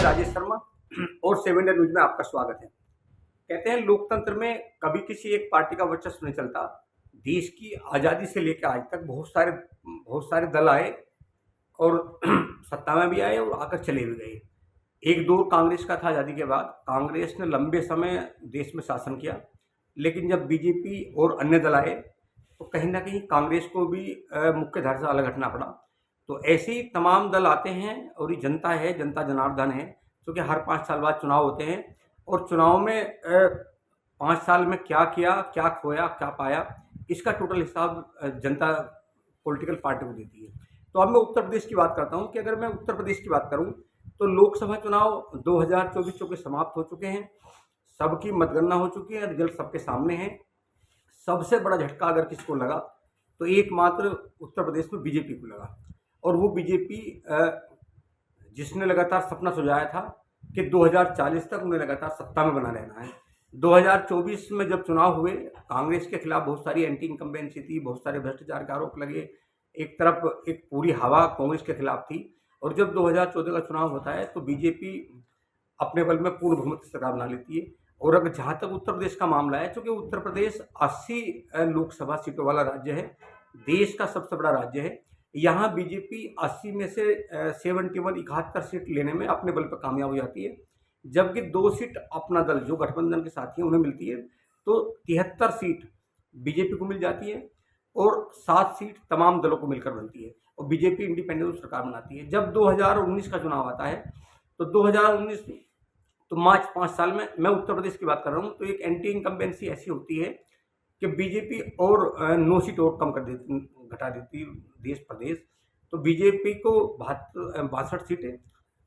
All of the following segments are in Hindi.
राजेश शर्मा और 7 इंडिया न्यूज में आपका स्वागत है। कहते हैं लोकतंत्र में कभी किसी एक पार्टी का वर्चस्व नहीं चलता। देश की आज़ादी से लेकर आज तक बहुत सारे दल आए और सत्ता में भी आए और आकर चले भी गए। एक दौर कांग्रेस का था आज़ादी के बाद। कांग्रेस ने लंबे समय देश में शासन किया, लेकिन जब बीजेपी और अन्य दल आए तो कहीं ना कहीं कांग्रेस को भी मुख्य धारा से अलग हटना पड़ा। तो ऐसे ही तमाम दल आते हैं और ये जनता है, जनता जनार्दन है, क्योंकि हर 5 साल बाद चुनाव होते हैं और चुनाव में 5 साल में क्या किया, क्या खोया, क्या पाया, इसका टोटल हिसाब जनता पॉलिटिकल पार्टी को देती है। तो अब मैं उत्तर प्रदेश की बात करता हूँ कि अगर मैं उत्तर प्रदेश की बात करूँ तो लोकसभा चुनाव 2024 चूँकि समाप्त हो चुके हैं, सबकी मतगणना हो चुकी है, रिजल्ट सबके सामने है। सबसे बड़ा झटका अगर किसको लगा तो एकमात्र उत्तर प्रदेश में बीजेपी को लगा, और वो बीजेपी जिसने लगातार सपना सुझाया था कि 2040 तक उन्हें लगातार सत्ता में बना रहना है। 2024 में जब चुनाव हुए, कांग्रेस के खिलाफ बहुत सारी एंटी इनकम्बेंसी थी, बहुत सारे भ्रष्टाचार के आरोप लगे। एक तरफ एक पूरी हवा कांग्रेस के खिलाफ थी, और जब 2014 का चुनाव होता है तो बीजेपी अपने बल में पूर्ण बहुमत की सरकार बना लेती है। और अगर जहाँ तक उत्तर प्रदेश का मामला है, चूँकि उत्तर प्रदेश 80 लोकसभा सीटों वाला राज्य है, देश का सबसे बड़ा राज्य है, यहाँ बीजेपी 80 में से 71 सीट लेने में अपने बल पर कामयाब हो जाती है, जबकि 2 सीट अपना दल जो गठबंधन के साथी हैं उन्हें मिलती है। तो 73 सीट बीजेपी को मिल जाती है और 7 सीट तमाम दलों को मिलकर बनती है, और बीजेपी इंडिपेंडेंट सरकार बनाती है। जब 2019 का चुनाव आता है तो 2019 तो मार्च 5 साल में, मैं उत्तर प्रदेश की बात कर रहा हूँ, तो एक एंटी इनकम्बेंसी ऐसी होती है कि बीजेपी और 9 सीट और कम कर देती, घटा देती देश प्रदेश। तो बीजेपी को 62 सीटें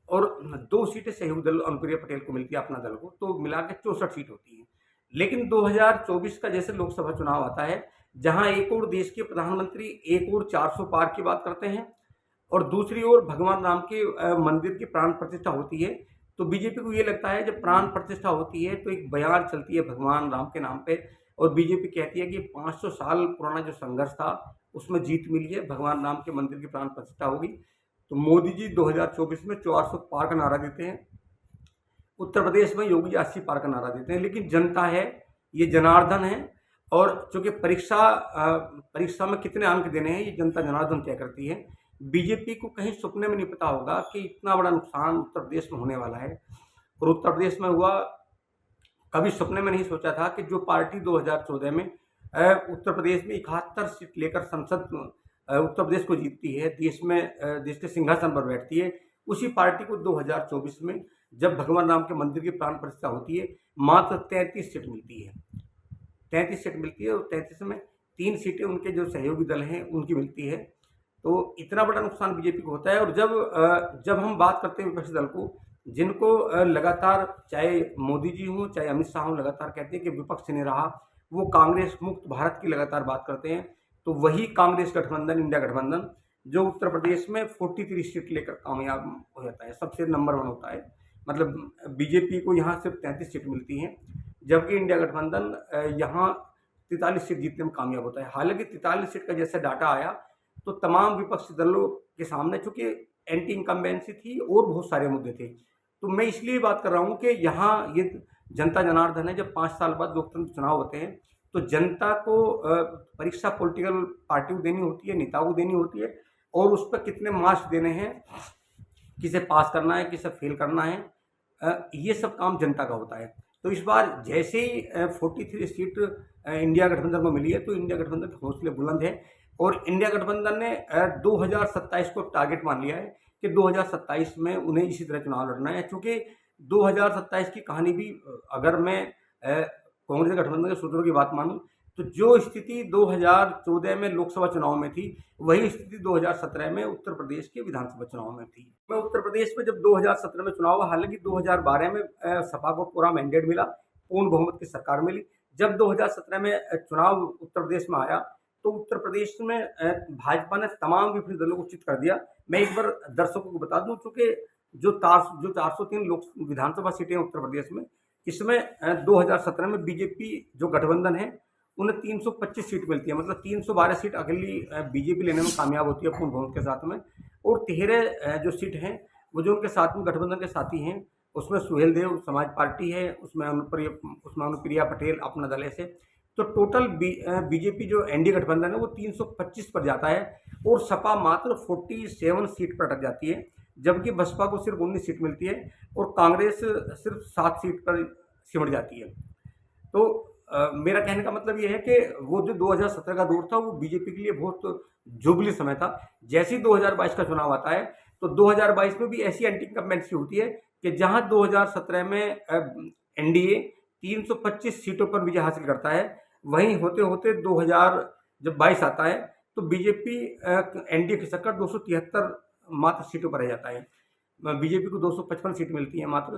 और 2 सीटें सहयोग दल अनुप्रिया पटेल को मिलती है, अपना दल को, तो मिला के 64 सीट होती है। लेकिन 2024 का जैसे लोकसभा चुनाव आता है, जहां एक और देश के प्रधानमंत्री एक और 400 पार की बात करते हैं और दूसरी ओर भगवान राम के मंदिर की प्राण प्रतिष्ठा होती है, तो बीजेपी को ये लगता है जब प्राण प्रतिष्ठा होती है तो एक बयान चलती है भगवान राम के नाम पे, और बीजेपी कहती है कि 500 साल पुराना जो संघर्ष था उसमें जीत मिली है, भगवान राम के मंदिर की प्राण प्रतिष्ठा होगी। तो मोदी जी 2024 में 400 पार का नारा देते हैं, उत्तर प्रदेश में योगी 80 पार का नारा देते हैं। लेकिन जनता है, ये जनार्दन है, और चूंकि परीक्षा में कितने अंक देने हैं ये जनता जनार्दन तय करती है। बीजेपी को कहीं सपने में नहीं पता होगा कि इतना बड़ा नुकसान उत्तर प्रदेश में होने वाला है, और उत्तर प्रदेश में हुआ। कभी सपने में नहीं सोचा था कि जो पार्टी 2014 में उत्तर प्रदेश में 71 सीट लेकर संसद उत्तर प्रदेश को जीतती है, देश के सिंहासन पर बैठती है, उसी पार्टी को 2024 में जब भगवान राम के मंदिर की प्राण प्रतिष्ठा होती है, मात्र 33 सीट मिलती है। 33 सीट मिलती है, और 33 में 3 सीटें उनके जो सहयोगी दल हैं उनकी मिलती है। तो इतना बड़ा नुकसान बीजेपी को होता है। और जब हम बात करते हैं विपक्षी दल को, जिनको लगातार चाहे मोदी जी हों चाहे अमित शाह हों, लगातार कहते हैं कि विपक्ष नहीं रहा, वो कांग्रेस मुक्त भारत की लगातार बात करते हैं, तो वही कांग्रेस गठबंधन, इंडिया गठबंधन, जो उत्तर प्रदेश में 43 सीट लेकर कामयाब हो जाता है, सबसे नंबर 1 होता है। मतलब बीजेपी को यहाँ सिर्फ 33 सीट मिलती हैं, जबकि इंडिया गठबंधन यहाँ 43 सीट जीतने में कामयाब होता है। हालांकि 43 सीट का जैसे डाटा आया तो तमाम विपक्षी दलों के सामने चूंकि एंटी इनकम्बेंसी थी और बहुत सारे मुद्दे थे, तो मैं इसलिए बात कर रहा हूँ कि यहाँ ये जनता जनार्दन है। जब 5 साल बाद लोकतंत्र चुनाव होते हैं तो जनता को परीक्षा पॉलिटिकल पार्टी को देनी होती है, नेताओं को देनी होती है, और उस पर कितने मार्क्स देने हैं, किसे पास करना है, किसे फेल करना है, ये सब काम जनता का होता है। तो इस बार जैसे ही 43 सीट इंडिया गठबंधन को मिली है, तो इंडिया गठबंधन के हौसले बुलंद है, और इंडिया गठबंधन ने 2027 को टारगेट मान लिया है कि 2027 में उन्हें इसी तरह चुनाव लड़ना है। चूँकि 2027 की कहानी भी, अगर मैं कांग्रेस गठबंधन के सूत्रों की बात मानूं, तो जो स्थिति 2014 में लोकसभा चुनाव में थी, वही स्थिति 2017 में उत्तर प्रदेश के विधानसभा चुनाव में थी। मैं उत्तर प्रदेश में जब 2017 में चुनाव हुआ, हालांकि 2012 में सपा को पूरा मैंडेट मिला, पूर्ण बहुमत की सरकार मिली। जब 2017 में चुनाव उत्तर प्रदेश में आया तो उत्तर प्रदेश में भाजपा ने तमाम विपक्षी दलों को चित कर दिया। मैं एक बार दर्शकों को बता दूं, चूंकि जो 403 लोक विधानसभा सीटें उत्तर प्रदेश में, इसमें 2017 में बीजेपी जो गठबंधन है उन्हें 325 सीट मिलती है, मतलब 312 सीट अकेली बीजेपी लेने में कामयाब होती है पूर्ण बहुमत के साथ में, और 13 जो सीट हैं वो जो उनके साथ में गठबंधन के साथी हैं, उसमें सुहेल देव समाज पार्टी है, उसमें अनुप्रिया पटेल अपना दल ऐसे। तो टोटल बीजेपी जो एनडीए गठबंधन है वो 325 पर जाता है और सपा मात्र 47 सीट पर अटक जाती है, जबकि बसपा को सिर्फ 19 सीट मिलती है और कांग्रेस सिर्फ 7 सीट पर सिमट जाती है। तो मेरा कहने का मतलब ये है कि वो जो 2017 का दौर था वो बीजेपी के लिए बहुत जुबली समय था। जैसे ही 2022 का चुनाव आता है तो 2022 में भी ऐसी एंटी इनकम्बेंसी होती है कि जहां 2017 में एनडीए 325 सीटों पर विजय हासिल करता है, वहीं होते होते 2022 आता है तो बीजेपी एनडीए खिसक कर 273 मात्र सीटों पर रह जाता है। बीजेपी को 255 सीट मिलती है, मात्र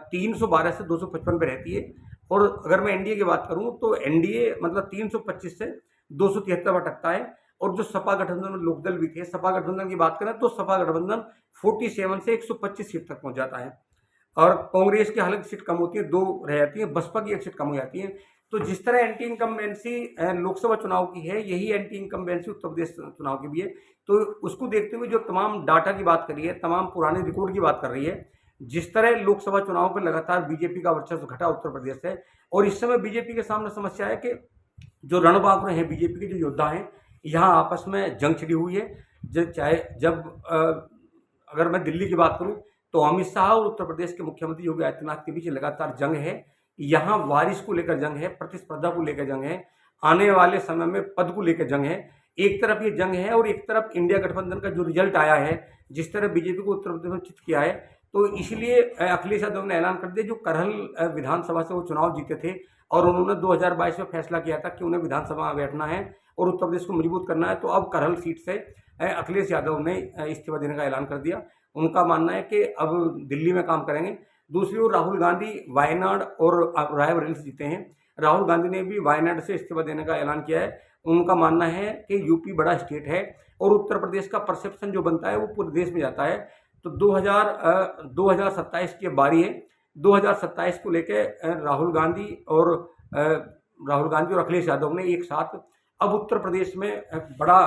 312 से 255 पे रहती है। और अगर मैं एनडीए की बात करूं तो एनडीए मतलब 325 से 273 पर अटकता है। और जो सपा गठबंधन में लोकदल भी थे, सपा गठबंधन की बात करें तो सपा गठबंधन 47 से 125 सीट तक पहुंच जाता है और कांग्रेस की हालांकि सीट कम होती है, 2 रह जाती है, बसपा की 1 सीट कम हो जाती है। तो जिस तरह एंटी इनकम्बेंसी लोकसभा चुनाव की है, यही एंटी इनकम्बेंसी उत्तर प्रदेश चुनाव की भी है। तो उसको देखते हुए जो तमाम डाटा की बात करी है, तमाम पुराने रिकॉर्ड की बात कर रही है, जिस तरह लोकसभा चुनाव पर लगातार बीजेपी का वर्चस्व घटा उत्तर प्रदेश से, और इस समय बीजेपी के सामने समस्या है कि जो रणबांकुर हैं बीजेपी के जो योद्धा हैं, यहाँ आपस में जंग छिड़ी हुई है। जब अगर मैं दिल्ली की बात करूं तो अमित शाह और उत्तर प्रदेश के मुख्यमंत्री योगी आदित्यनाथ के बीच लगातार जंग है। यहाँ वारिस को लेकर जंग है, प्रतिस्पर्धा को लेकर जंग है, आने वाले समय में पद को लेकर जंग है। एक तरफ ये जंग है और एक तरफ इंडिया गठबंधन का जो रिजल्ट आया है, जिस तरह बीजेपी को उत्तर प्रदेश में चित किया है, तो इसलिए अखिलेश यादव ने ऐलान कर दिया, जो करहल विधानसभा से वो चुनाव जीते थे और उन्होंने 2022 में फैसला किया था कि उन्हें विधानसभा में बैठना है और उत्तर प्रदेश को मजबूत करना है। तो अब करहल सीट से अखिलेश यादव ने इस्तीफा देने का ऐलान कर दिया। उनका मानना है कि अब दिल्ली में काम करेंगे। दूसरी ओर राहुल गांधी वायनाड और रायबरेली से जीते हैं। राहुल गांधी ने भी वायनाड से इस्तीफा देने का ऐलान किया है। उनका मानना है कि यूपी बड़ा स्टेट है और उत्तर प्रदेश का परसेप्शन जो बनता है वो पूरे देश में जाता है। तो 2027 की बारी है। 2027 को लेके राहुल गांधी और अखिलेश यादव ने एक साथ अब उत्तर प्रदेश में बड़ा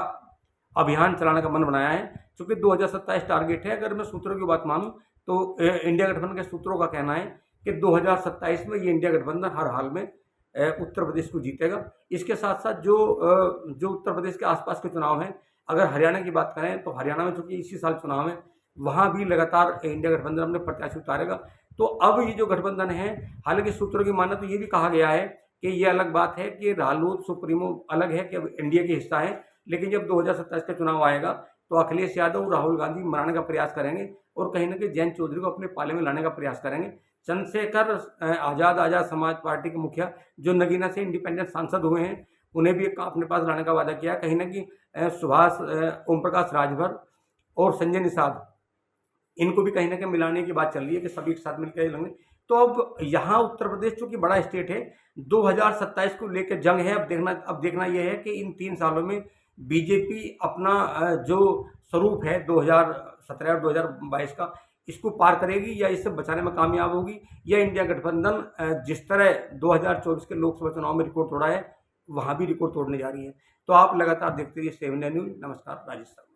अभियान चलाने का मन बनाया है। चूंकि 2027 टारगेट है। अगर मैं सूत्रों की बात मानूं तो इंडिया गठबंधन के सूत्रों का कहना है कि 2027 में ये इंडिया गठबंधन हर हाल में उत्तर प्रदेश को जीतेगा। इसके साथ साथ जो उत्तर प्रदेश के आसपास के चुनाव हैं, अगर हरियाणा की बात करें तो हरियाणा में चूंकि इसी साल चुनाव है, वहाँ भी लगातार इंडिया गठबंधन अपने प्रत्याशी उतारेगा। तो अब ये जो गठबंधन है, हालांकि सूत्रों की माने तो ये भी कहा गया है कि ये अलग बात है कि रालोद सुप्रीमो अलग है कि अब एनडीए के हिस्सा है, लेकिन जब 2027 का चुनाव आएगा तो अखिलेश यादव राहुल गांधी मनाने का प्रयास करेंगे और कहीं ना कहीं जयंत चौधरी को अपने पाले में लाने का प्रयास करेंगे। चंद्रशेखर आज़ाद समाज पार्टी के मुखिया जो नगीना से इंडिपेंडेंट सांसद हुए हैं, उन्हें भी अपने पास लाने का वादा किया। कहीं ना कहीं सुभाष ओम प्रकाश राजभर और संजय निषाद, इनको भी कहीं ना कहीं मिलाने की बात चल रही है कि सभी एक साथ मिलकर लड़ेंगे। तो अब यहाँ उत्तर प्रदेश चूंकि बड़ा स्टेट है, 2027 को लेकर जंग है। अब देखना यह है कि इन 3 सालों में बीजेपी अपना जो स्वरूप है 2017 और 2022 का, इसको पार करेगी या इससे बचाने में कामयाब होगी, या इंडिया गठबंधन जिस तरह 2024 के लोकसभा चुनाव में रिकॉर्ड तोड़ा है, वहाँ भी रिकॉर्ड तोड़ने जा रही है। तो आप लगातार देखते रहिए 7 इंडिया न्यूज। नमस्कार, राजेश शर्मा।